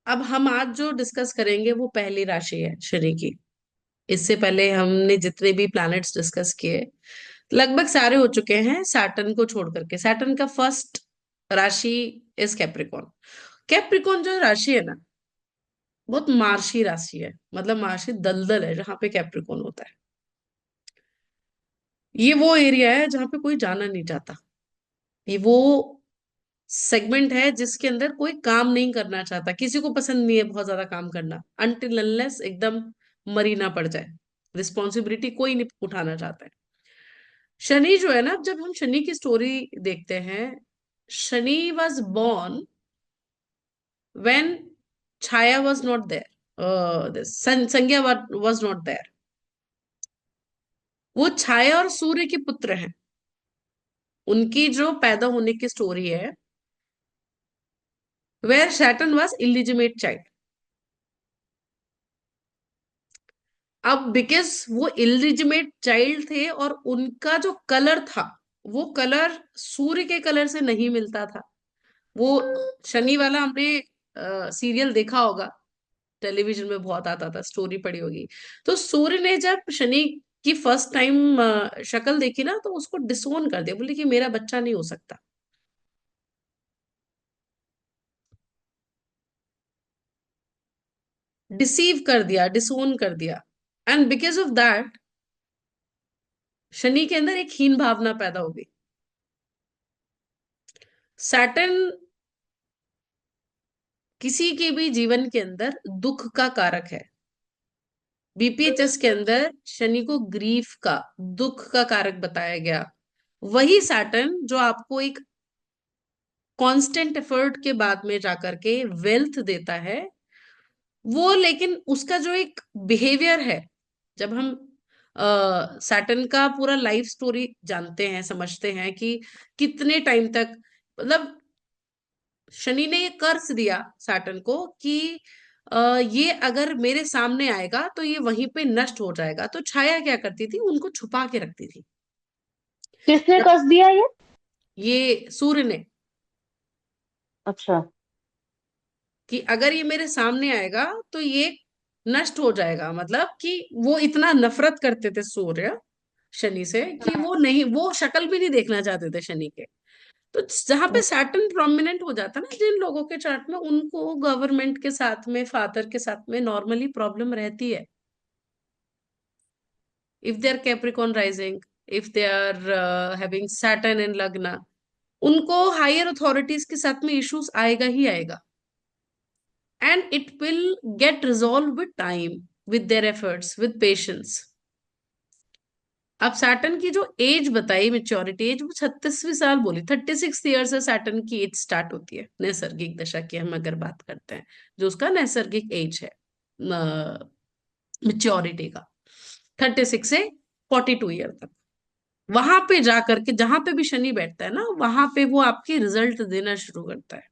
अब हम आज जो डिस्कस करेंगे वो पहली राशि है शनि की। इससे पहले हमने जितने भी प्लैनेट्स डिस्कस किए लगभग सारे हो चुके हैं सैटर्न को छोड़ करके। सैटर्न का फर्स्ट राशि इज कैप्रिकॉर्न। कैप्रिकॉर्न जो राशि है ना, बहुत मार्शी राशि है, मतलब मार्शी दलदल है जहां पे कैप्रिकॉर्न होता है। ये वो एरिया है जहां पे कोई जाना नहीं चाहता। ये वो सेगमेंट है जिसके अंदर कोई काम नहीं करना चाहता, किसी को पसंद नहीं है बहुत ज्यादा काम करना, अनटिल अनलेस एकदम मरी ना पड़ जाए। रिस्पॉन्सिबिलिटी कोई नहीं उठाना चाहता है। शनि जो है ना, जब हम शनि की स्टोरी देखते हैं, Shani was born when Chhaya was not there, संज्ञा was not there। वो छाया और सूर्य के पुत्र हैं। उनकी जो पैदा होने की स्टोरी है, वेयर सैटर्न वॉज इलिजिमेट चाइल्ड। अब बिकॉज वो इलिजिमेट चाइल्ड थे और उनका जो कलर था, वो कलर सूर्य के कलर से नहीं मिलता था। वो शनि वाला हमने सीरियल देखा होगा, टेलीविजन में बहुत आता था, स्टोरी पड़ी होगी। तो सूर्य ने जब शनि की फर्स्ट टाइम शक्ल देखी ना, तो उसको डिसोन कर दिया, बोले कि मेरा बच्चा नहीं हो सकता। डिसीव कर दिया, डिसोन कर दिया। And because of that Shani के अंदर एक हीन भावना पैदा हो गई। सैटर्न किसी के भी जीवन के अंदर दुख का कारक है। बीपीएचएस के अंदर शनि को ग्रीफ का, दुख का कारक बताया गया। वही सैटर्न जो आपको एक कांस्टेंट एफर्ट के बाद में जाकर के वेल्थ देता है, वो लेकिन उसका जो एक बिहेवियर है, जब हम सैटर्न का पूरा लाइफ स्टोरी जानते हैं, समझते हैं कि कितने टाइम तक, मतलब शनि ने ये कर्स दिया सैटर्न को कि ये अगर मेरे सामने आएगा तो ये वहीं पे नष्ट हो जाएगा। तो छाया क्या करती थी, उनको छुपा के रखती थी। किसने जब कस दिया ये? ये सूर्य ने, अच्छा। कि अगर ये मेरे सामने आएगा तो ये नष्ट हो जाएगा, मतलब कि वो इतना नफरत करते थे सूर्य शनि से कि वो नहीं, वो शक्ल भी नहीं देखना चाहते थे शनि के। तो जहां पे सैटर्न प्रोमिनेंट हो जाता है ना जिन लोगों के चार्ट में, उनको गवर्नमेंट के साथ में, फादर के साथ में नॉर्मली प्रॉब्लम रहती है। If they are Capricorn rising, if they are having Saturn in lagna, उनको हायर अथॉरिटीज के साथ में इश्यूज आएगा ही आएगा। And it will get resolve with time, with their efforts, with patience. अब सैटर्न की जो एज बताई, मेच्योरिटी एज, वो 36वीं साल बोली, 36 ईयर से सैटर्न की एज स्टार्ट होती है नैसर्गिक दशा की हम अगर बात करते हैं, जो उसका नैसर्गिक एज है मेच्योरिटी का, 36 से 42 ईयर तक। वहां पे जाकर के जहां पे भी शनि बैठता है ना, वहां पे वो आपकी रिजल्ट देना शुरू करता है।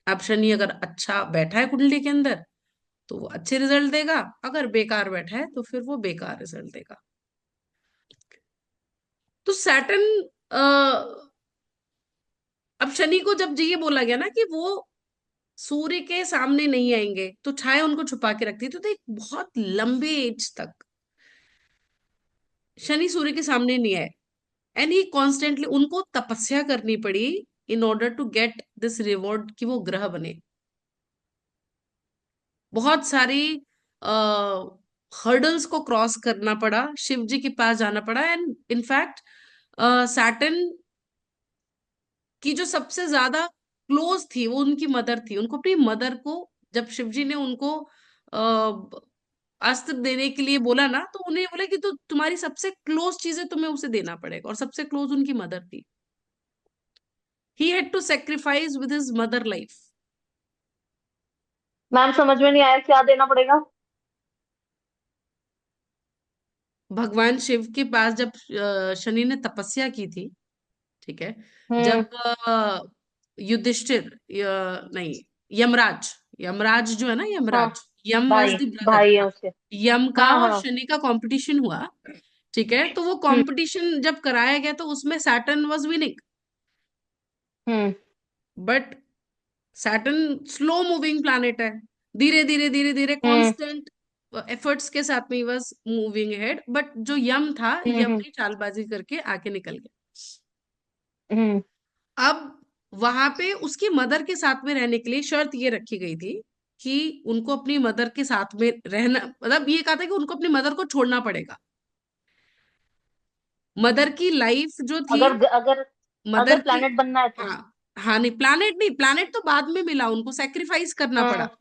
अब शनि अगर अच्छा बैठा है कुंडली के अंदर तो वो अच्छे रिजल्ट देगा, अगर बेकार बैठा है तो फिर वो बेकार रिजल्ट देगा। तो सैटर्न, अब शनि को जब ये बोला गया ना कि वो सूर्य के सामने नहीं आएंगे, तो छाया उनको छुपा के रखती थी, तो एक बहुत लंबे एज तक शनि सूर्य के सामने नहीं आए। एंड ही कॉन्स्टेंटली, उनको तपस्या करनी पड़ी in order to get this reward कि वो ग्रह बने। बहुत सारी हर्डल्स को क्रॉस करना पड़ा, शिव जी के पास जाना पड़ा। एंड इनफैक्ट सैटर्न की जो सबसे ज्यादा क्लोज थी वो उनकी मदर थी। उनको अपनी मदर को, जब शिवजी ने उनको अस्त्र देने के लिए बोला ना, तो उन्हें बोला कि तो तुम्हारी सबसे क्लोज चीजें तुम्हें उसे देना पड़ेगा, और सबसे क्लोज उनकी मदर थी। He had to sacrifice with his mother life. Ma'am समझ में नहीं आया, क्या देना पड़ेगा? भगवान शिव के पास जब शनि ने तपस्या की थी, ठीक है, हम्म। जब युधिष्ठिर, नहीं, यमराज, यमराज जो है ना, हाँ। यमराज, यम वॉज भाई। द ब्रदर, भाई है हाँ, उसके। यम का हाँ और हाँ। शनि का कंपटीशन हुआ। ठीक है, तो वो हम्म। कंपटीशन जब कराया गया तो उसमें Saturn was winning. Hmm. But Saturn slow moving planet है, धीरे धीरे धीरे धीरे हम्म। कांस्टेंट एफर्ट्स के साथ में he was moving head, but जो यम था, यम हम्म। ने चालबाजी करके आके निकल गया। हम्म। अब वहां पे उसकी मदर के साथ में रहने के लिए शर्त ये रखी गई थी कि उनको अपनी मदर के साथ में रहना, मतलब ये कहा था कि उनको अपनी मदर को छोड़ना पड़ेगा। मदर की लाइफ जो थी, अगर अगर मदर अगर की, प्लेनेट बनना है तो। हाँ, हाँ नहीं प्लानिट नहीं, प्लानिट तो बाद में मिला, उनको सेक्रीफाइस करना पड़ा। हाँ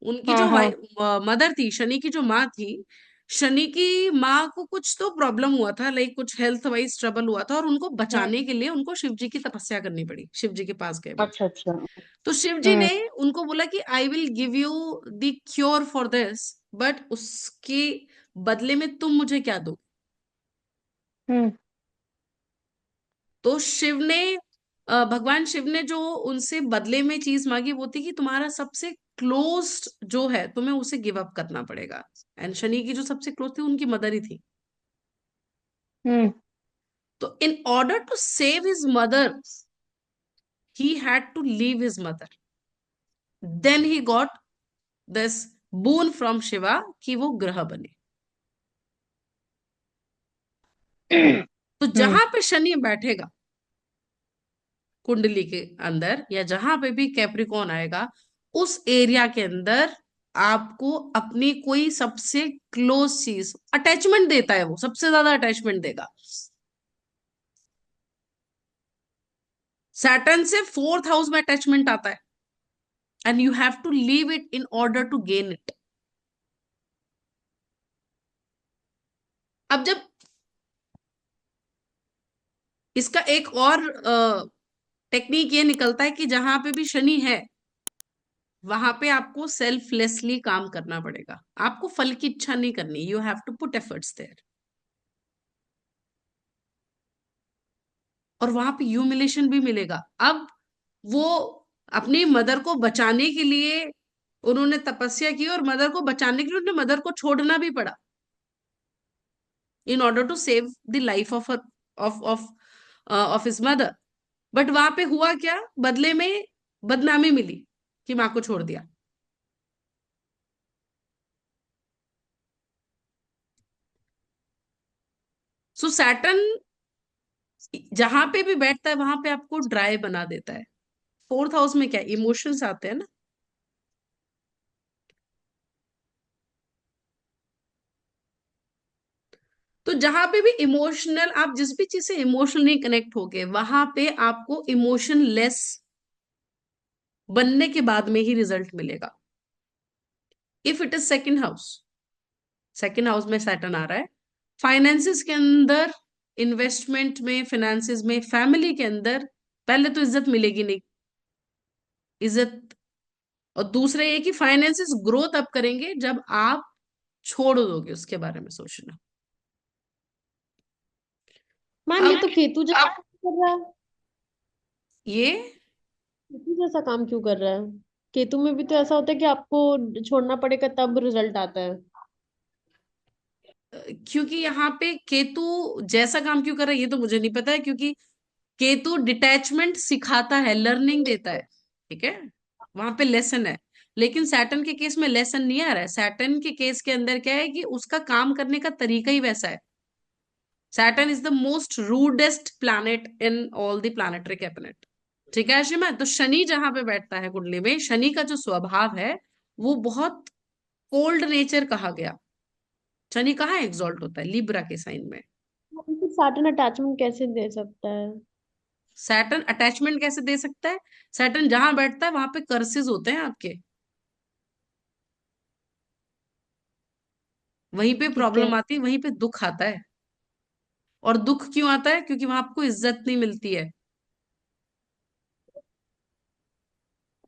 उनकी हाँ जो हाँ। मदर थी, शनि की जो माँ थी, शनि की माँ को कुछ तो प्रॉब्लम हुआ था, लाइक कुछ हेल्थ वाइज ट्रबल हुआ था, और उनको हम्म। बचाने के लिए उनको शिव जी की तपस्या करनी पड़ी, शिव जी के पास गए वो। अच्छा अच्छा। तो शिव जी हम्म। ने उनको बोला कि I will give you the cure for this, but उसके बदले में तुम मुझे क्या दो। हम्म। तो शिव ने भगवान शिव ने जो उनसे बदले में चीज मांगी वो थी कि तुम्हारा सबसे क्लोज्ड जो है तुम्हें उसे गिव अप करना पड़ेगा। एंड शनि की जो सबसे क्लोज थी उनकी मदर ही थी। हम्म। तो in order to save his mother, he had to leave his mother. Then he got this boon from Shiva कि वो ग्रह बने। तो हम्म। जहां पे शनि बैठेगा कुंडली के अंदर, या जहां पे भी कैप्रिकॉन आएगा, उस एरिया के अंदर आपको अपनी कोई सबसे क्लोज चीज अटैचमेंट देता है, वो सबसे ज्यादा अटैचमेंट देगा। सैटर्न से फोर्थ हाउस में अटैचमेंट आता है, and you have to leave it in order to gain it. अब जब इसका एक और टेक्निक ये निकलता है कि जहां पे भी शनि है वहां पे आपको सेल्फलेसली काम करना पड़ेगा, आपको फल की इच्छा नहीं करनी, you have to put efforts there. और वहां पे ह्यूमिलेशन भी मिलेगा। अब वो अपनी मदर को बचाने के लिए उन्होंने तपस्या की, और मदर को बचाने के लिए उन्होंने मदर को छोड़ना भी पड़ा in order to save the life of of of of his mother. But वहां पे हुआ क्या, बदले में बदनामी मिली कि माँ को छोड़ दिया। सो सैटर्न जहां पे भी बैठता है वहां पे आपको ड्राई बना देता है। फोर्थ हाउस में क्या इमोशंस आते हैं ना। तो जहां पे भी इमोशनल, आप जिस भी चीज से इमोशनली कनेक्ट हो गए वहां पे आपको इमोशन लेस बनने के बाद में ही रिजल्ट मिलेगा। If it is second house, second house में सैटर्न आ रहा है, फाइनेंसिस के अंदर, इन्वेस्टमेंट में, फाइनेंसिस में, फैमिली के अंदर, पहले तो इज्जत मिलेगी नहीं, इज्जत। और दूसरा ये कि फाइनेंसिस ग्रोथ अप करेंगे जब आप छोड़ दोगे उसके बारे में सोचना। मैम, ये अब तो केतु जैसा काम कर रहा है। ये केतु जैसा काम क्यों कर रहा है? केतु में भी तो ऐसा होता है कि आपको छोड़ना पड़ेगा तब रिजल्ट आता है। क्योंकि यहाँ पे केतु जैसा काम क्यों कर रहा है ये तो मुझे नहीं पता है, क्योंकि केतु डिटैचमेंट सिखाता है, लर्निंग देता है, ठीक है, वहां पे लेसन है। लेकिन सैटर्न के केस में लेसन नहीं आ रहा है। सैटर्न के केस के अंदर क्या है कि उसका काम करने का तरीका ही वैसा है। Saturn is the most rudest planet in all the planetary cabinet. ठीक है आशिमा, तो शनि जहां पे बैठता है कुंडली में, शनि का जो स्वभाव है वो बहुत कोल्ड नेचर कहा गया। शनि कहाँ एग्जॉल्ट होता है, लिब्रा के साइन में। फिर सैटर्न अटैचमेंट कैसे दे सकता है? सैटर्न अटैचमेंट कैसे दे सकता है, सैटर्न जहां बैठता है वहां पे कर्सेस होते हैं आपके, वहीं पे ठीक है। प्रॉब्लम आती है, वहीं पे दुख आता है। और दुख क्यों आता है, क्योंकि वहां आपको इज्जत नहीं मिलती है।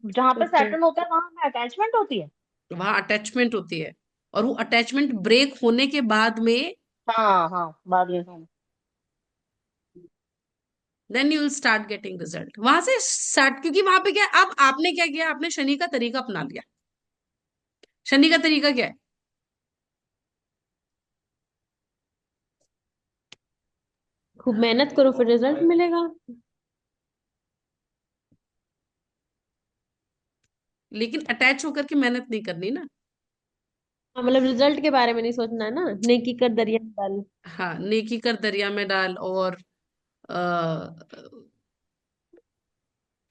जहां पे ठीक है। सैटर्न होता है वहां में अटैचमेंट होती है। वहां अटैचमेंट होती है, और वो अटैचमेंट ब्रेक होने के बाद में हाँ हाँ, बाद में हाँ। Then you will start getting result वहां से स्टार्ट। क्योंकि वहां पे क्या है, अब आपने क्या किया, आपने शनि का तरीका अपना लिया। शनि का तरीका क्या है, खूब मेहनत करो फिर रिजल्ट मिलेगा। लेकिन अटैच होकर के मेहनत नहीं करनी ना। हाँ, मतलब रिजल्ट के बारे में नहीं सोचना है ना, नेकी कर दरिया में डाल। हाँ, नेकी कर दरिया में डाल। और आ,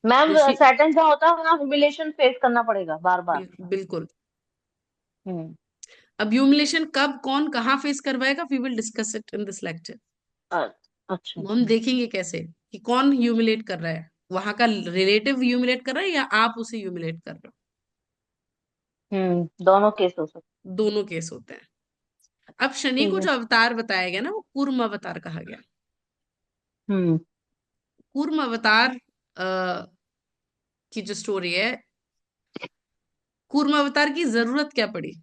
मैम ऋषि, सैटर्न जहाँ होता है वहाँ ह्यूमिलेशन फेस करना पड़ेगा बार बार। बिल्कुल। हम्म। अब ह्यूमिलेशन कब कौन कहाँ फेस करवाएगा, we will discuss it in this lecture. अ- अच्छा वो हम अच्छा। देखेंगे कैसे कि कौन ह्यूमिलेट कर रहा है, वहां का रिलेटिव ह्यूमिलेट कर रहा है या आप उसे ह्यूमिलेट कर रहे दोनों केस हो सकते। हो। दोनों केस होते हैं। अब शनि ठीक को है। जो अवतार बताया गया ना, वो कूर्म अवतार कहा गया। हम्म। कूर्म अवतार अ, की जो स्टोरी है, कूर्म अवतार की जरूरत क्या पड़ी?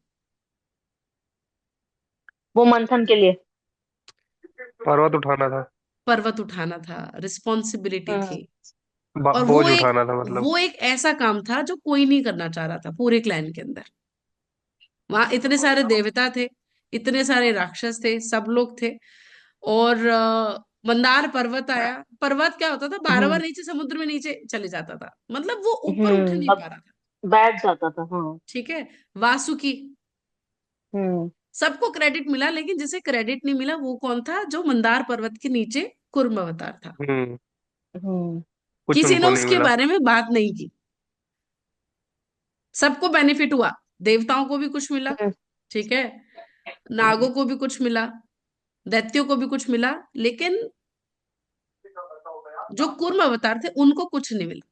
वो मंथन के लिए। पर्वत उठाना था। पर्वत उठाना था, रिस्पॉन्सिबिलिटी हम्म। थी। और बोझ उठाना था मतलब। वो एक ऐसा काम था जो कोई नहीं करना चाह रहा था पूरे क्लैन के अंदर। वहां इतने सारे देवता थे, इतने सारे राक्षस थे, सब लोग थे। और मंदार पर्वत आया। पर्वत क्या होता था, बार बार हम्म। नीचे समुद्र में नीचे चले जाता था, मतलब वो ऊपर उठ नहीं अब पा रहा था। बैठ जाता था हाँ। ठीक है। वासुकी, हम्म। सबको क्रेडिट मिला, लेकिन जिसे क्रेडिट नहीं मिला वो कौन था, जो मंदार पर्वत के नीचे कुर्म अवतार था। हम्म। हम्म। कुछ किसी ने उनको नहीं उसके मिला। बारे में बात नहीं की। सबको बेनिफिट हुआ, देवताओं को भी कुछ मिला, हम्म। ठीक है, नागों को भी कुछ मिला, दैत्यों को भी कुछ मिला, लेकिन जो कूर्म अवतार थे उनको कुछ नहीं मिला।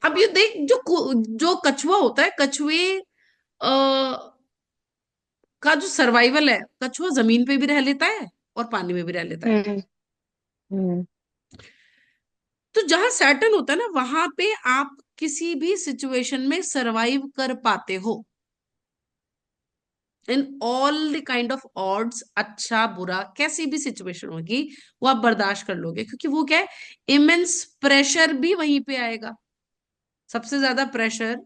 अब ये देख, जो कछुआ होता है, कछुए का जो सर्वाइवल है, कछुआ जमीन पे भी रह लेता है और पानी में भी रह लेता है। हम्म। हम्म। तो जहां सैटर्न होता है ना, वहां पे आप किसी भी सिचुएशन में सरवाइव कर पाते हो, in all the kind of odds, अच्छा बुरा कैसी भी सिचुएशन होगी वो आप बर्दाश्त कर लोगे, क्योंकि वो क्या है, इमेंस प्रेशर भी वहीं पे आएगा। सबसे ज्यादा प्रेशर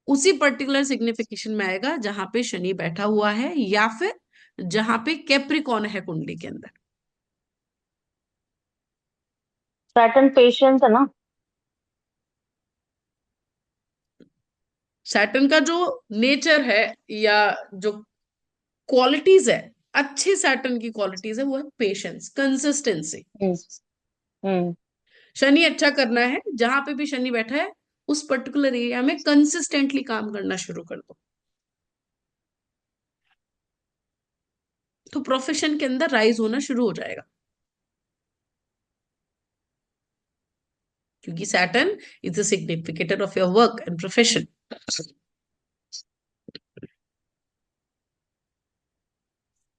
उसी पर्टिकुलर सिग्निफिकेशन में आएगा जहां पे शनि बैठा हुआ है, या फिर जहां पे कैप्रिकॉन है कुंडली के अंदर। सैटर्न पेशेंस है ना। सैटर्न का जो नेचर है, या जो क्वालिटीज है, अच्छे सैटर्न की क्वालिटीज है, वो है पेशेंस, कंसिस्टेंसी। हम्म। हम्म। शनि अच्छा करना है, जहां पे भी शनि बैठा है उस पर्टिकुलर एरिया में कंसिस्टेंटली काम करना शुरू कर दो, तो प्रोफेशन के अंदर राइज होना शुरू हो जाएगा। क्योंकि Saturn is the significator of your work and profession.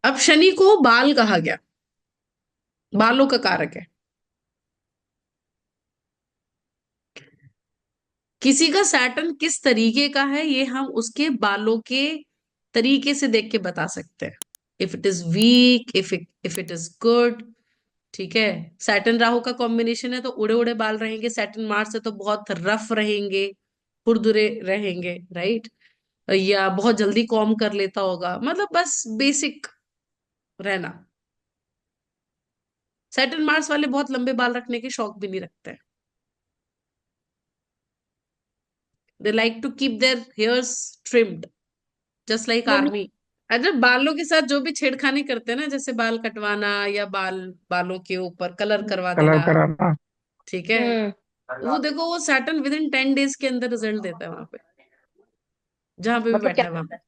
अब शनि को बाल कहा गया, बालों का कारक है। किसी का सैटर्न किस तरीके का है, ये हम उसके बालों के तरीके से देख के बता सकते हैं। If it is weak, if it is good. ठीक है। सैटर्न राहु का कॉम्बिनेशन है तो उड़े उड़े बाल रहेंगे, सैटर्न मार्स है तो बहुत रफ रहेंगे, खुरदुरे रहेंगे, राइट। या बहुत जल्दी कॉम कर लेता होगा, मतलब बस बेसिक रहना। सैटर्न मार्स वाले बहुत लंबे बाल रखने के शौक भी नहीं रखते हैं। They like to keep their hairs trimmed, just like वो आर्मी। अगर बालों के साथ जो भी छेड़खानी करते हैं ना, जैसे बाल कटवाना या बालों के ऊपर कलर करवा कलर देना, कराना। ठीक है, हम्म। वो देखो, वो सैटर्न विद इन 10 डेज के अंदर रिजल्ट देता है वहां पे, जहां पे भी मतलब क्या बैठा है वहां पे। करता है,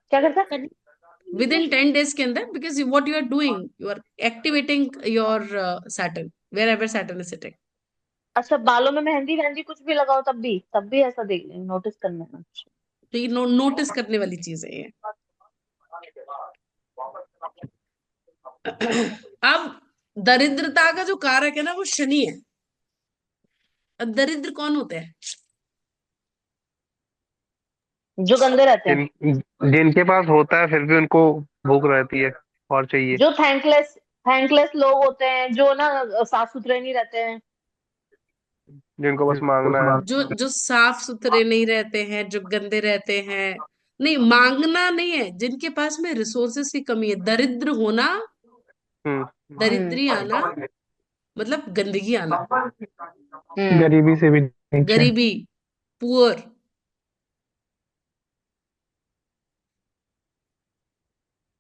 क्या करता है। करने विद इन 10 डेज के अंदर, because what you are doing, you are activating your Saturn wherever Saturn is sitting. अच्छा बालों में मेहंदी वेहंदी कुछ भी लगाओ तब भी ऐसा देख नोटिस करना है। अच्छा। तो ये नोटिस करने वाली चीज है ये। अब दरिद्रता का जो कारक है ना, वो शनि है। अब दरिद्र कौन होते हैं? जो गंदे रहते हैं। जिन जिनके पास होता है फिर भी उनको भूख रहती है और चाहिए। जो थैंकलेस लोग होते हैं जो ना साफ सुथरे नहीं रहते हैं। जिनको बस मांगना है। जो जो साफ सुथरे नहीं रहते हैं, जो गंदे रहते हैं। नहीं, मांगना नहीं है, जिनके पास में रिसोर्सेस की कमी है। दरिद्र होना, हम्म। हम्म। दरिद्री आना, मतलब गंदगी आना। हम्म। गरीबी से भी नीचे। गरीबी, पुअर।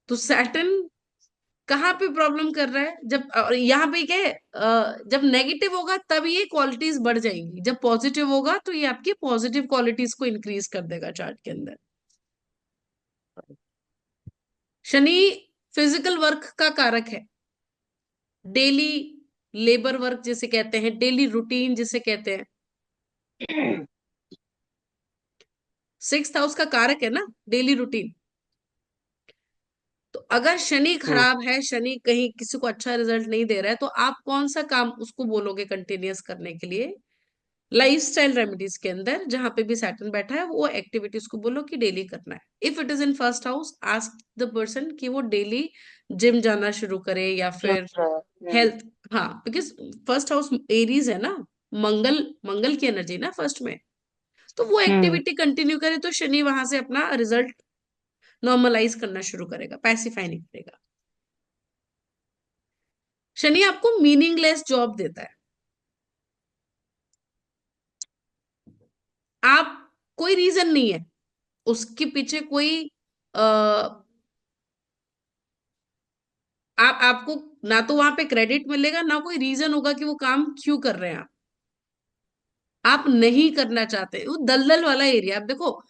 तो सैटर्न कहाँ पे प्रॉब्लम कर रहा है? जब यहाँ पे क्या है, जब नेगेटिव होगा तब ये क्वालिटीज बढ़ जाएंगी, जब पॉजिटिव होगा तो ये आपकी पॉजिटिव क्वालिटीज को इंक्रीज कर देगा चार्ट के अंदर। शनि फिजिकल वर्क का कारक है, डेली लेबर वर्क जिसे कहते हैं, डेली रूटीन जिसे कहते हैं। सिक्स्थ हाउस का कारक है ना डेली रूटीन। तो अगर शनि हम्म। खराब है, शनि कहीं किसी को अच्छा रिजल्ट नहीं दे रहा है, तो आप कौन सा काम उसको बोलोगे कंटिन्यूअस करने के लिए? लाइफस्टाइल रेमेडीज के अंदर जहां पे भी सैटर्न बैठा है वो एक्टिविटीज को बोलो कि डेली करना है। If it is in first house, ask the person कि वो डेली जिम जाना शुरू करे या जो फिर हम्म। हेल्थ। हाँ, बिकॉज फर्स्ट हाउस एरीज है ना, मंगल, मंगल की एनर्जी ना फर्स्ट में। तो वो हम्म। एक्टिविटी कंटिन्यू करे तो शनि वहां से अपना रिजल्ट नॉर्मलाइज करना शुरू करेगा, पैसिफाई नहीं करेगा। शनि आपको मीनिंगलेस जॉब देता है। आप, कोई रीजन नहीं है उसके पीछे, कोई आ, आपको ना तो वहां पे क्रेडिट मिलेगा, ना कोई रीजन होगा कि वो काम क्यों कर रहे हैं आप नहीं करना चाहते। वो दलदल वाला एरिया। आप देखो,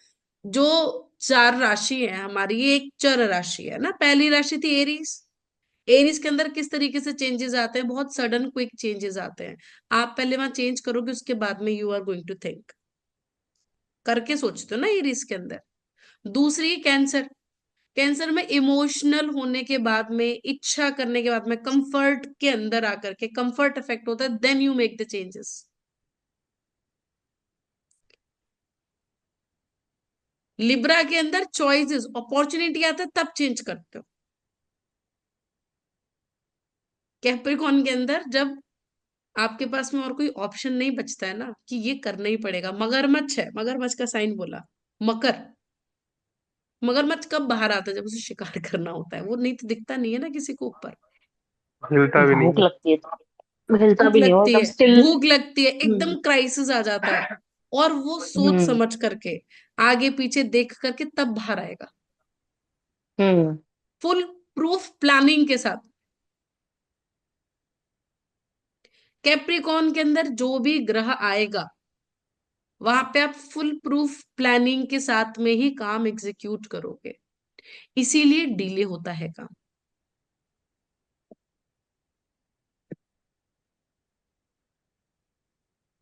जो चार राशि है हमारी, ये एक चर राशि है ना। पहली राशि थी एरीज। एरीज के अंदर किस तरीके से चेंजेस आते हैं, बहुत सडन क्विक चेंजेस आते हैं। आप पहले वहां चेंज करोगे, उसके बाद में you are going to think करके सोचते हो ना एरीज के अंदर। दूसरी कैंसर। कैंसर में इमोशनल होने के बाद में, इच्छा करने के बाद में, कंफर्ट के अंदर आकर के कंफर्ट इफेक्ट होता है, then you make the changes. Libra के अंदर चॉइसेस, अपॉर्चुनिटी आता है तब चेंज करते हो। कैप्रिकॉन के अंदर जब आपके पास में और कोई ऑप्शन नहीं बचता है ना कि ये करना ही पड़ेगा, मगरमच्छ है, मगरमच्छ का साइन बोला, मकर। मगरमच्छ कब बाहर आता है? जब उसे शिकार करना होता है। वो नहीं तो दिखता नहीं है ना किसी को ऊपर। हिलता भी नहीं भूख है। लगती है तो हिलता भूख भी नहीं हो, लगती एकदम है, स्टिल। भूख लगती है, एकदम हम्म। क्राइसिस आ जाता है। और वो सोच हम्म। समझ करके, आगे पीछे देख करके तब बाहर आएगा, हम्म। फुल प्रूफ प्लानिंग के साथ। कैप्रिकॉन के अंदर जो भी ग्रह आएगा, वहां पे आप फुल प्रूफ प्लानिंग के साथ में ही काम एग्जीक्यूट करोगे, इसीलिए डिले होता है काम।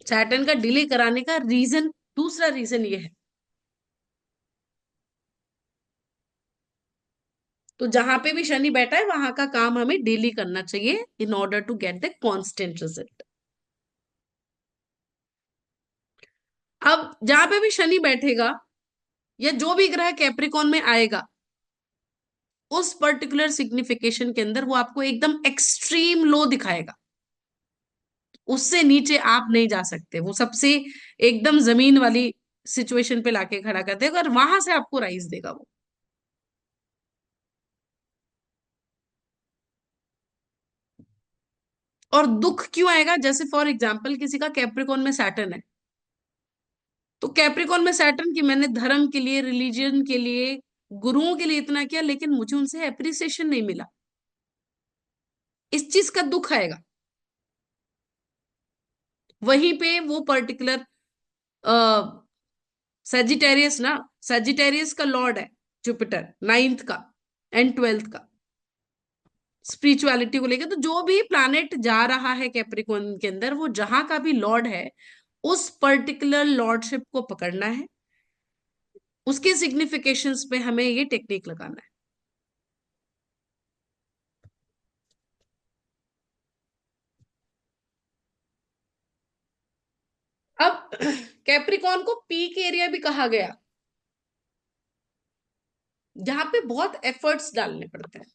सैटर्न का डिले कराने का रीजन, दूसरा रीजन ये है। तो जहां पे भी शनि बैठा है वहां का काम हमें डेली करना चाहिए in order to get the constant result. अब जहां पे भी शनि बैठेगा या जो भी ग्रह कैप्रिकॉन में आएगा, उस पर्टिकुलर सिग्निफिकेशन के अंदर वो आपको एकदम एक्सट्रीम लो दिखाएगा। उससे नीचे आप नहीं जा सकते। वो सबसे एकदम जमीन वाली सिचुएशन पे लाके खड़ा कर देगा और वहां से आपको राइज देगा वो। और दुख क्यों आएगा? जैसे फॉर एग्जाम्पल किसी का कैप्रिकॉन में सैटर्न है, तो कैप्रिकॉन में सैटर्न की मैंने धर्म के लिए, रिलीजन के लिए, गुरुओं के लिए इतना किया, लेकिन मुझे उनसे एप्रिसिएशन नहीं मिला, इस चीज का दुख आएगा। वहीं पे वो पर्टिकुलर सेजिटेरियस ना, सेजिटेरियस का लॉर्ड है जुपिटर, नाइन्थ का एंड ट्वेल्थ का, स्पिरिचुअलिटी को लेकर। तो जो भी प्लैनेट जा रहा है कैप्रिकॉन के अंदर, वो जहां का भी लॉर्ड है, उस पर्टिकुलर लॉर्डशिप को पकड़ना है। उसके सिग्निफिकेशंस पे हमें ये टेक्निक लगाना है। अब कैप्रिकॉन को पीक एरिया भी कहा गया, जहां पे बहुत एफर्ट्स डालने पड़ते हैं।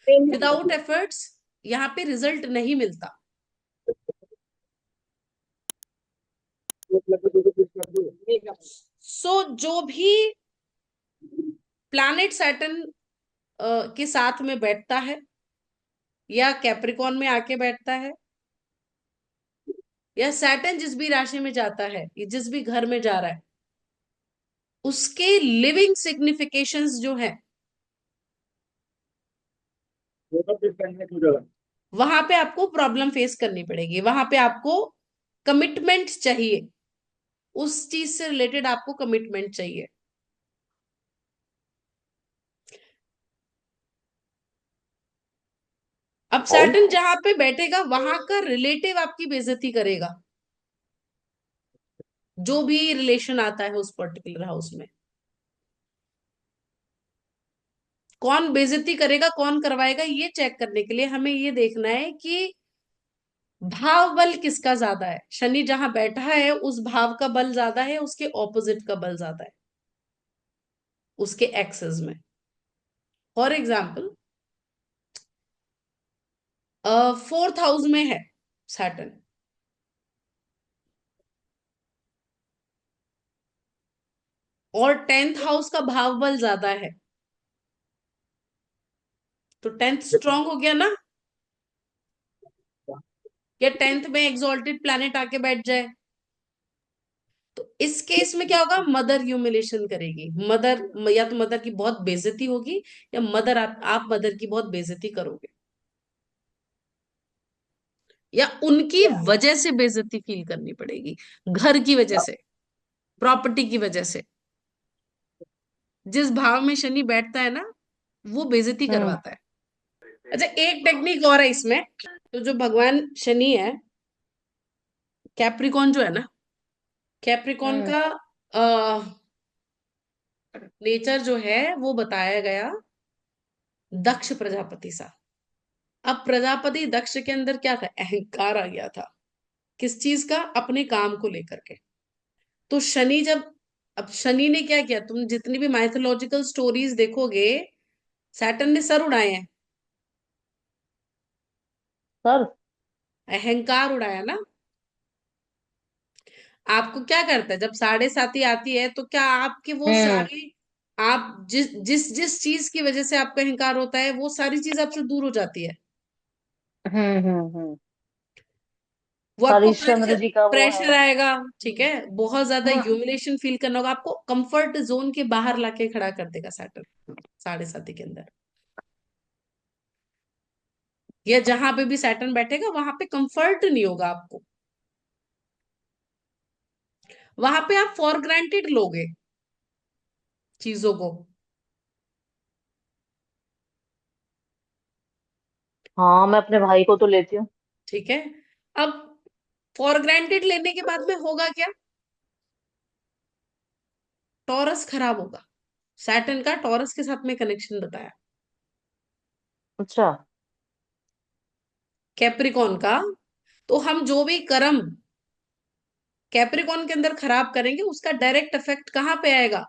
विदाउट एफर्ट्स यहाँ पे रिजल्ट नहीं मिलता। सो जो भी प्लैनेट सैटर्न के साथ में बैठता है या कैप्रिकॉन में आके बैठता है, या सैटर्न जिस भी राशि में जाता है, ये जिस भी घर में जा रहा है, उसके लिविंग सिग्निफिकेशंस जो है, वहां पे आपको प्रॉब्लम फेस करनी पड़ेगी, वहां पे आपको कमिटमेंट चाहिए, उस चीज से रिलेटेड आपको कमिटमेंट चाहिए। अब और सैटर्न जहां पे बैठेगा वहां का रिलेटिव आपकी बेइज्जती करेगा, जो भी रिलेशन आता है उस पर्टिकुलर हाउस में। कौन बेइज्जती करेगा, कौन करवाएगा, ये चेक करने के लिए हमें ये देखना है कि भाव बल किसका ज्यादा है। शनि जहां बैठा है उस भाव का बल ज्यादा है, उसके ऑपोजिट का बल ज्यादा है, उसके एक्सेस में। फॉर एग्जाम्पल, 4th हाउस में है सैटर्न, और 10th हाउस का भाव बल ज्यादा है, तो 10th स्ट्रांग हो गया ना। या 10th में एग्जॉल्टेड प्लैनेट आके बैठ जाए, तो इस केस में क्या होगा, मदर ह्यूमिलेशन करेगी, मदर, या तो मदर की बहुत बेइज्जती होगी, या मदर, आप मदर की बहुत बेइज्जती करोगे, या उनकी वजह से बेइज्जती फील करनी पड़ेगी, घर की वजह से, प्रॉपर्टी की वजह से। जिस भाव में शनि बैठता है ना, वो बेइज्जती हम्म करवाता है। अच्छा, एक टेक्निक और है इसमें। तो जो भगवान शनि है, कैप्रिकॉन जो है ना, कैप्रिकॉन हम्म का नेचर जो है वो बताया गया दक्ष प्रजापति सा। अब प्रजापति दक्ष के अंदर क्या था, अहंकार आ गया था। किस चीज का, अपने काम को लेकर के। तो शनि जब, अब शनि ने क्या किया, तुम जितनी भी माइथोलॉजिकल स्टोरीज देखोगे, सैटर्न ने सर उड़ाए हैं, सर। अहंकार उड़ाया ना। आपको क्या करता है, जब 7.5 आती है तो क्या आपके वो हम्म सारे, आप जिस जिस जिस चीज की वजह से आपका अहंकार होता है, वो सारी चीज आपसे दूर हो जाती है। हम्म। वो आपको हरिश्चंद्र प्रेशर, जी का वो है। प्रेशर आएगा, ठीक है, बहुत ज्यादा हाँ। ह्यूमिलेशन फील करना होगा आपको, कंफर्ट जोन के बाहर लाके खड़ा कर देगा सैटर्न 7.5 के अंदर। या जहां पे भी सैटर्न बैठेगा वहां पे कंफर्ट नहीं होगा आपको, वहां पे आप फॉर ग्रांटेड लोगे चीजों को। हाँ, मैं अपने भाई को तो लेती हूँ। ठीक है, अब फॉर ग्रांटेड लेने के बाद में होगा क्या, टॉरस खराब होगा। सैटर्न का टॉरस के साथ में कनेक्शन बताया, अच्छा। कैप्रिकॉन का। तो हम जो भी कर्म कैप्रिकॉन के अंदर खराब करेंगे, उसका डायरेक्ट इफेक्ट कहाँ पे आएगा,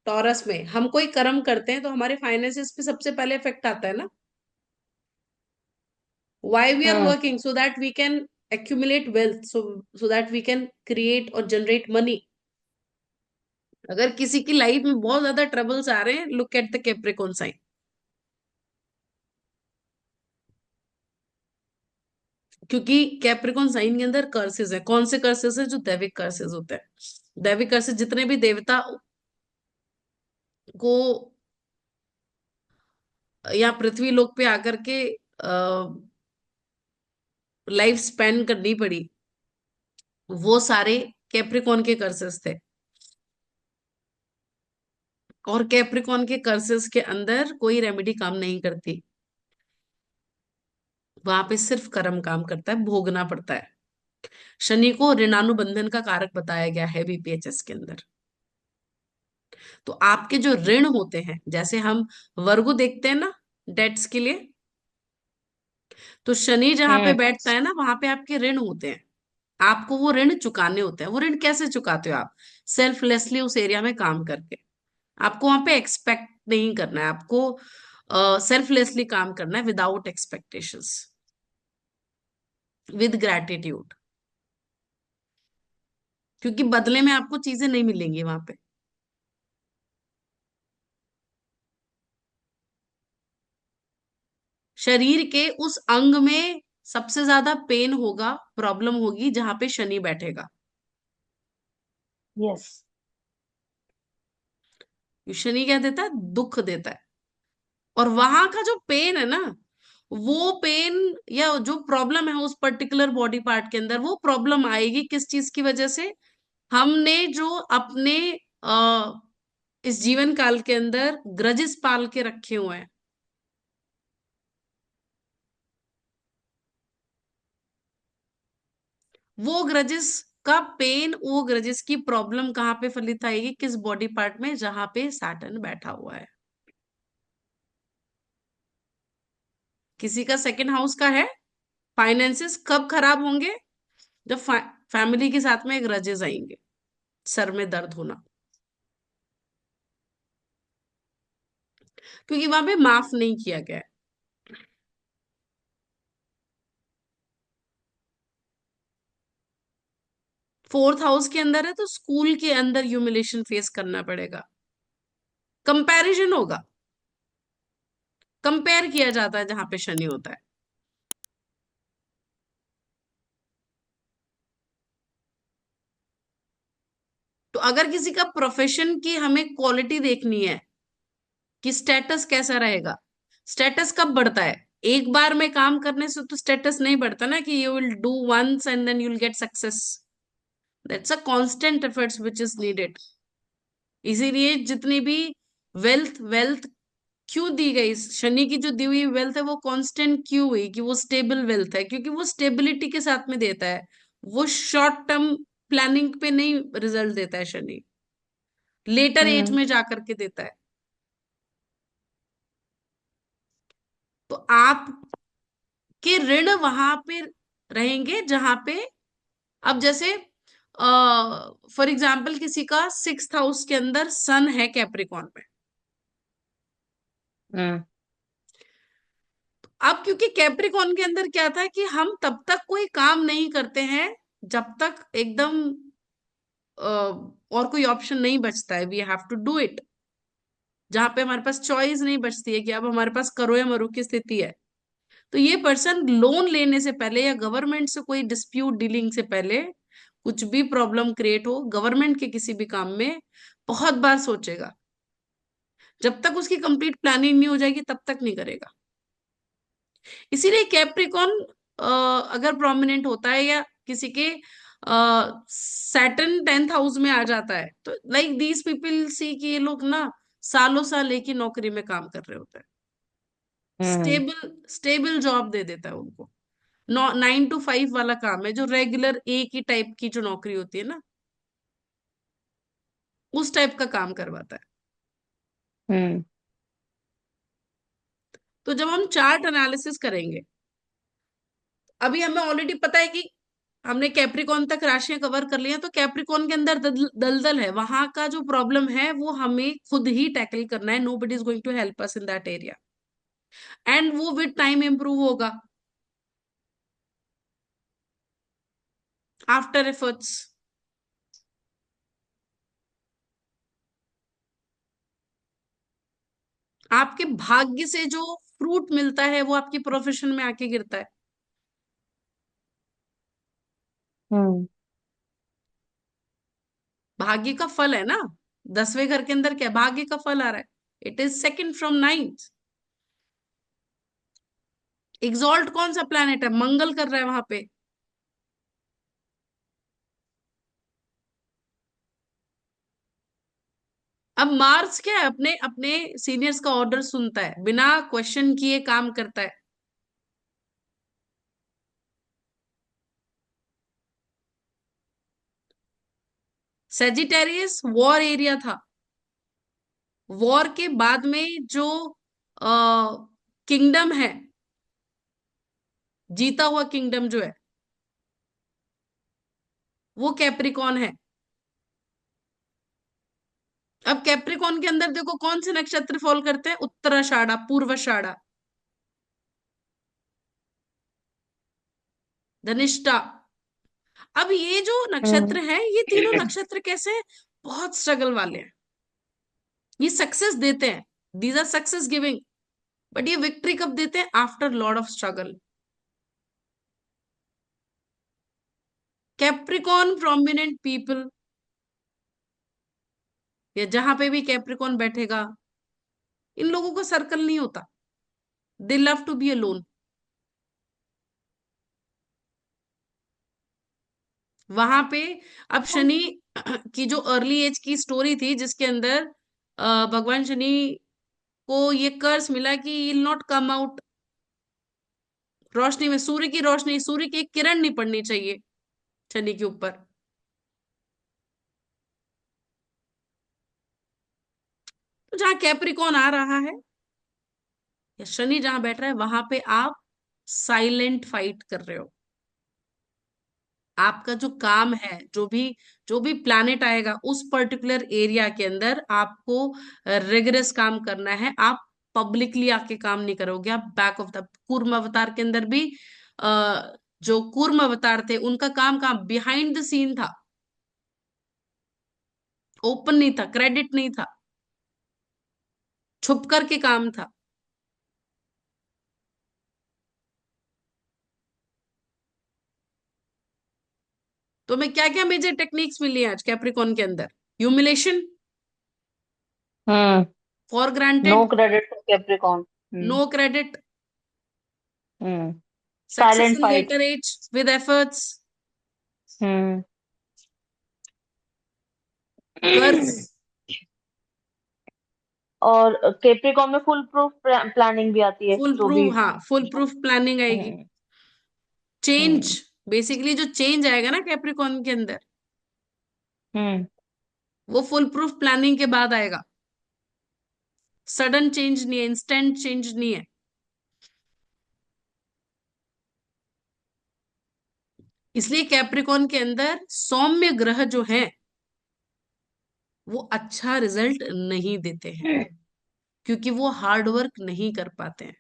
टॉरस में। हम कोई कर्म करते हैं तो हमारे फाइनेंसेस पे सबसे पहले इफेक्ट आता है ना। Why we are hmm working, so that we can accumulate wealth, so that we can create और generate money। अगर किसी की लाइफ में बहुत ज्यादा ट्रबल्स आ रहे हैं, look at the Capricorn sign. क्योंकि कैप्रिकॉन साइन के अंदर कर्सेस है। कौन से कर्सेस है, जो दैविक कर्सेस होते हैं। दैविक कर्सेस जितने भी देवता को या पृथ्वी लोक पे आकर के लाइफ स्पेंड करनी पड़ी, वो सारे कैप्रिकॉन के कर्सेस थे। और कैप्रिकॉन के कर्सेस के अंदर कोई रेमेडी काम नहीं करती, वहां पे सिर्फ कर्म काम करता है, भोगना पड़ता है। शनि को ऋणानुबंधन का कारक बताया गया है बीपीएचएस के अंदर। तो आपके जो ऋण होते हैं, जैसे हम वर्गो देखते हैं ना डेट्स के लिए, तो शनि जहां पे हम्म बैठता है ना, वहां पे आपके ऋण होते हैं। आपको वो ऋण चुकाने होते हैं। वो ऋण कैसे चुकाते हो आप, सेल्फलेसली उस एरिया में काम करके। आपको वहां पे एक्सपेक्ट नहीं करना है, आपको सेल्फलेसली काम करना है, विदाउट एक्सपेक्टेशंस, विद ग्रेटिट्यूड। क्योंकि बदले में आपको चीजें नहीं मिलेंगी वहां पे। शरीर के उस अंग में सबसे ज्यादा पेन होगा, प्रॉब्लम होगी जहां पे शनि बैठेगा। यस। शनि क्या देता है? दुख देता है। और वहां का जो पेन है ना, वो पेन या जो प्रॉब्लम है उस पर्टिकुलर बॉडी पार्ट के अंदर, वो प्रॉब्लम आएगी किस चीज की वजह से? हमने जो अपने आ, इस जीवन काल के अंदर ग्रजेस पाल के रखे हुए हैं, वो ग्रजेस का पेन, वो ग्रजेस की प्रॉब्लम कहाँ पे फलित आएगी? किस बॉडी पार्ट में? जहां पे सैटर्न बैठा हुआ है। किसी का सेकंड हाउस का है, फाइनेंसेस कब खराब होंगे? जब फैमिली के साथ में ग्रजेस आएंगे, सर में दर्द होना, क्योंकि वहां पे माफ नहीं किया गया है। फोर्थ हाउस के अंदर है तो स्कूल के अंदर ह्यूमिलेशन फेस करना पड़ेगा, कंपैरिजन होगा, कंपेयर किया जाता है जहां पे शनि होता है। तो अगर किसी का प्रोफेशन की हमें क्वालिटी देखनी है कि स्टेटस कैसा रहेगा, स्टेटस कब बढ़ता है? एक बार में काम करने से तो स्टेटस नहीं बढ़ता ना, कि you will do once and then you will get success. That's a constant efforts which is needed. इसीलिए जितनी भी वेल्थ वेल्थ क्यों दी गई, शनि की जो दी हुई वेल्थ है वो कांस्टेंट क्यों हुई? कि वो स्टेबल वेल्थ है, क्योंकि वो स्टेबिलिटी के साथ में देता है। वो शॉर्ट टर्म प्लानिंग पे नहीं रिजल्ट देता है शनि, लेटर एज हम्म। में जाकर के देता है। तो आप के ऋण वहां पे रहेंगे जहां पे, अब जैसे फॉर एग्जाम्पल किसी का सिक्स्थ हाउस के अंदर सन है कैप्रिकॉन में। हम्म। अब क्योंकि कैप्रिकॉन के अंदर क्या था कि हम तब तक कोई काम नहीं करते हैं जब तक एकदम और कोई ऑप्शन नहीं बचता है, we have to do it. जहां पे हमारे पास चॉइस नहीं बचती है कि अब हमारे पास करो या मरो की स्थिति है, तो ये पर्सन लोन लेने से पहले या गवर्नमेंट से कोई डिस्प्यूट डीलिंग से पहले, कुछ भी प्रॉब्लम क्रिएट हो गवर्नमेंट के किसी भी काम में, बहुत बार सोचेगा। जब तक उसकी कंप्लीट प्लानिंग नहीं हो जाएगी तब तक नहीं करेगा। इसीलिए कैप्रिकॉन अगर प्रोमिनेंट होता है या किसी के सैटर्न टेंथ हाउस में आ जाता है, तो लाइक दीज पीपल सी कि ये लोग ना सालों साल एक ही नौकरी में काम कर रहे होते हैं। हम्म। स्टेबल स्टेबल जॉब दे देता है उनको। 9 to 5 वाला काम है, जो रेगुलर एक ही टाइप की जो नौकरी होती है ना, उस टाइप का काम करवाता है। हम्म। तो जब हम चार्ट एनालिसिस करेंगे, अभी हमें ऑलरेडी पता है कि हमने कैप्रिकॉन तक राशियां कवर कर लिया, तो कैप्रिकॉन के अंदर दलदल है, वहां का जो प्रॉब्लम है वो हमें खुद ही टैकल करना है। Nobody is going to help us in that area, and वो विद टाइम इंप्रूव होगा आफ्टर एफर्ट्स। आपके भाग्य से जो फ्रूट मिलता है वो आपकी प्रोफेशन में आके गिरता है। हम्म। भाग्य का फल है ना, 10वें घर के अंदर क्या भाग्य का फल आ रहा है? It is second from ninth. Exalt कौन सा प्लैनेट है? मंगल कर रहा है वहां पे। अब मार्स क्या है? अपने अपने सीनियर्स का ऑर्डर सुनता है, बिना क्वेश्चन किए काम करता है। सेजिटेरियस वॉर एरिया था। वॉर के बाद में जो किंगडम है, जीता हुआ किंगडम जो है, वो कैप्रिकॉन है। अब कैप्रिकॉन के अंदर देखो कौन से नक्षत्र फॉल करते हैं? उत्तराषाढ़ा, पूर्वाषाढ़ा, धनिष्ठा। अब ये जो हम्म। नक्षत्र है, ये तीनों नक्षत्र कैसे हैं? बहुत स्ट्रगल वाले हैं। ये सक्सेस देते हैं, these are success giving, but ये विक्ट्री कब देते हैं? After lot of struggle. Capricorn prominent people, या जहां पे भी कैप्रिकॉन बैठेगा, इन लोगों का सर्कल नहीं होता, they love to be alone. वहां पे अब शनि की जो अर्ली एज की स्टोरी थी, जिसके अंदर भगवान शनि को ये कर्स मिला कि विल नॉट कम आउट रोशनी में, सूर्य की रोशनी, सूर्य की एक किरण नहीं पड़नी चाहिए शनि के ऊपर। तो जहां कैप्रिकॉन आ रहा है या शनि जहां बैठ रहा है, वहां पे आप साइलेंट फाइट कर रहे हो। आपका जो काम है, जो भी प्लैनेट आएगा उस पर्टिकुलर एरिया के अंदर आपको रिगरस काम करना है। आप पब्लिकली आके काम नहीं करोगे, आप बैक ऑफ द कूर्म अवतार के अंदर भी जो कूर्म अवतार थे उनका काम बिहाइंड द सीन था, ओपन नहीं था, क्रेडिट नहीं था, छुप करके काम था। तो मैं क्या क्या मेजर टेक्निक्स मिली आज कैप्रिकॉन के अंदर? Humiliation, hmm. For no granted, credit for Capricorn. No credit, hmm. Success silent in fight. Later age with efforts, hmm. कर्ज, और कैप्रिकॉन में फुल प्रूफ प्लानिंग भी आती है, फुल जो भी। प्रूफ, हाँ फुल प्रूफ प्लानिंग आएगी। हम्म। चेंज, हम्म। बेसिकली जो चेंज आएगा ना कैप्रिकॉन के अंदर, हम्म। वो फुल प्रूफ प्लानिंग के बाद आएगा। सडन चेंज नहीं है, इंस्टेंट चेंज नहीं है। इसलिए कैप्रिकॉन के अंदर सौम्य ग्रह जो हैं वो अच्छा रिजल्ट नहीं देते हैं, क्योंकि वो हार्ड वर्क नहीं कर पाते हैं।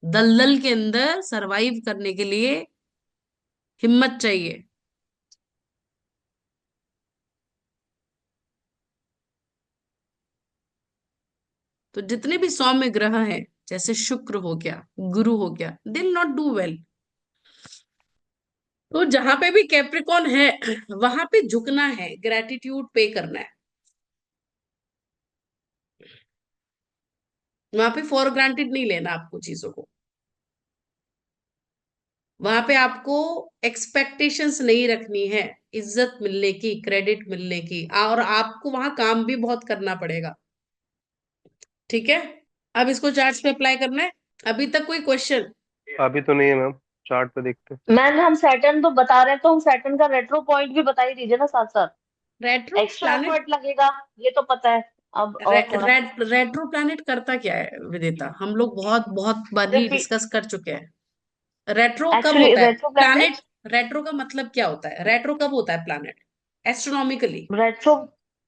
दलदल के अंदर सरवाइव करने के लिए हिम्मत चाहिए। तो जितने भी सौम्य ग्रह हैं, जैसे शुक्र हो गया, गुरु हो गया, they will not do well. तो जहां पे भी कैप्रिकॉन है वहां पे झुकना है, ग्रेटिट्यूड पे करना है। वहां पे फॉर ग्रांटेड नहीं लेना आपको चीजों को। वहां पे आपको एक्सपेक्टेशंस नहीं रखनी है, इज्जत मिलने की, क्रेडिट मिलने की, और आपको वहां काम भी बहुत करना पड़ेगा। ठीक है, अब इसको चार्ट्स पे अप्लाई करना है। अभी तक कोई क्वेश्चन? अभी तो नहीं है मैम, चार्ट पे देखते मैम हम सैटर्न तो बता रहे हैं, तो हम सैटर्न का रेट्रो पॉइंट भी बता ही दीजिए ना साथ साथ। रेट्रो एक्स्ट्रा प्लैनेट, एफर्ट लगेगा, ये तो पता है। अब और थोड़ा रेट्रो प्लैनेट करता क्या है विदिता? हम लोग बहुत बहुत बार ही रिपीट। डिस्कस कर चुके हैं। रेट्रो कब एक्चुअली होता है रेट्रो प्लैनेट? प्लैनेट। रेट्रो का मतलब क्या होता है? रेट्रो कब होता है प्लैनेट एस्ट्रोनॉमिकली? रेट्रो,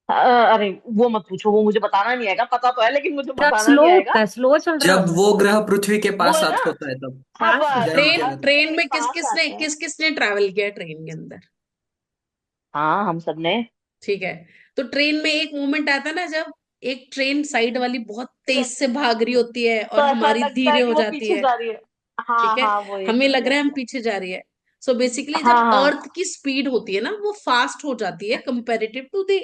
अरे वो मत पूछो, वो मुझे बताना नहीं आएगा, पता तो है लेकिन मुझे जब बताना स्लो नहीं होता आएगा। है, स्लो चल रहा जब होता है। वो ग्रह पृथ्वी के वो पास है ना। साथ होता है तब। हाँ पास बस, होता है। जय ट्रेन अब जय। ट्रेन ये में पास आते हैं। किस किसने ट्रैवल किया ट्रेन के अंदर? हाँ हम सब ने। ठीक है, तो ट्रेन में एक मोमेंट आता है ना, जब एक ट्रेन साइड वाली बहुत तेज से भाग रही होती है तो और ऐसा हमारी लगता है धीरे कि हो वो जाती पीछे है। जा रही है। ठीक हाँ है, हाँ, वो एक हमें लग रहा है हम यस। पीछे जा रही है। सो बेसिकली जब हाँ हाँ। अर्थ की स्पीड होती है ना, वो फास्ट हो जाती है कंपेरेटिव टू द,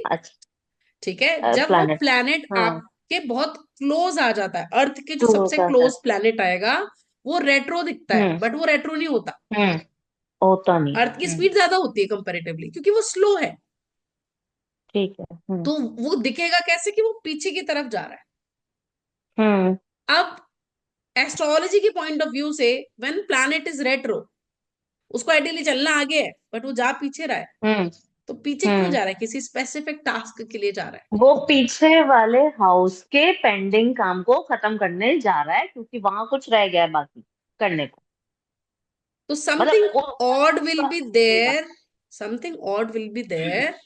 ठीक है, अच्छा, जब वो प्लैनेट। प्लैनेट हाँ, आपके बहुत क्लोज आ जाता है, अर्थ के जो क्लोज सबसे आता है। क्लोज प्लैनेट आएगा, वो रेट्रो दिखता है, हम्म। बट वो रेट्रो नहीं होता। हम्म। होता नहीं। अर्थ की स्पीड ज्यादा होती है कंपेरेटिवली, क्योंकि वो स्लो है। ठीक है। तो वो दिखेगा कैसे कि वो पीछे की तरफ जा रहा हम्म। है। अब एस्ट्रोलॉजी के पॉइंट ऑफ व्यू से, व्हेन प्लैनेट इज रेट्रो, उसको आइडियली चलना आगे है, बट वो जा पीछे रहा है। हम्म। तो पीछे क्यों हम्म। जा रहा है? किसी स्पेसिफिक टास्क के लिए जा रहा है। वो पीछे वाले हाउस के पेंडिंग काम को खत्म करने जा रहा है, क्योंकि वहां कुछ रह गया है बाकी करने को। तो मतलब समथिंग वो ऑड विल बी देगा। There, something odd will be there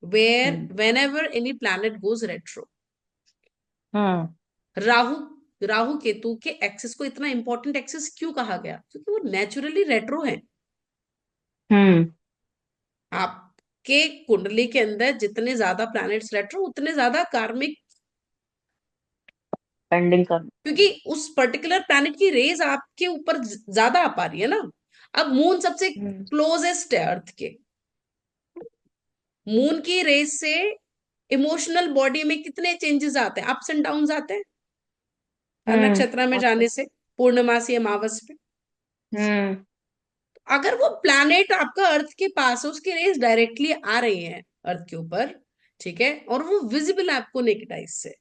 where hmm. whenever any planet goes retro। Hmm. Rahu, Rahu Ketu के एक्सिस को इतना इंपॉर्टेंट एक्सिस क्यों कहा गया? क्योंकि वो नेचुरली रेट्रो है। हम्म। आपके कुंडली के अंदर जितने ज्यादा प्लैनेट्स रेट्रो, उतने ज्यादा कार्मिक, पेंडिंग कर। क्योंकि उस पर्टिकुलर प्लैनेट की रेज आपके ऊपर ज्यादा आ पा रही है ना। अब मून सबसे हम्म क्लोजेस्ट है अर्थ के। मून की रेस से इमोशनल बॉडी में कितने चेंजेस आते हैं, अप्स एंड डाउन आते हैं हर नक्षत्र में आते जाने से, पूर्णमासी अमावस पे। हम्म अगर वो प्लैनेट आपका अर्थ के पास है, उसकी रेस डायरेक्टली आ रही है अर्थ के ऊपर, ठीक है, और वो विजिबल है आपको नेकेड आइज से,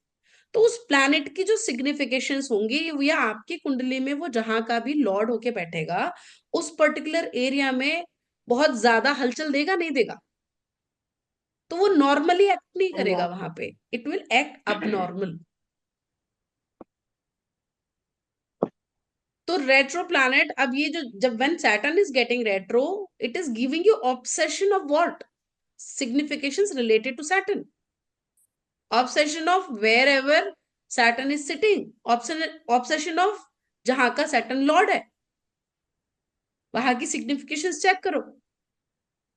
तो उस प्लैनेट की जो सिग्निफिकेशंस होंगी, या आपकी कुंडली में वो जहां का भी लॉर्ड होके बैठेगा, उस पर्टिकुलर एरिया में बहुत ज्यादा हलचल देगा नहीं देगा, तो वो नॉर्मली एक्ट नहीं करेगा समझा। वहां पे, इट विल एक्ट अब नॉर्मल। तो रेट्रो प्लैनेट, अब ये जो, जब when Saturn is getting retro, it is giving you obsession of what, significations related to Saturn, obsession of wherever Saturn is sitting, obsession of जहां का Saturn लॉर्ड है, वहां की significations चेक करो।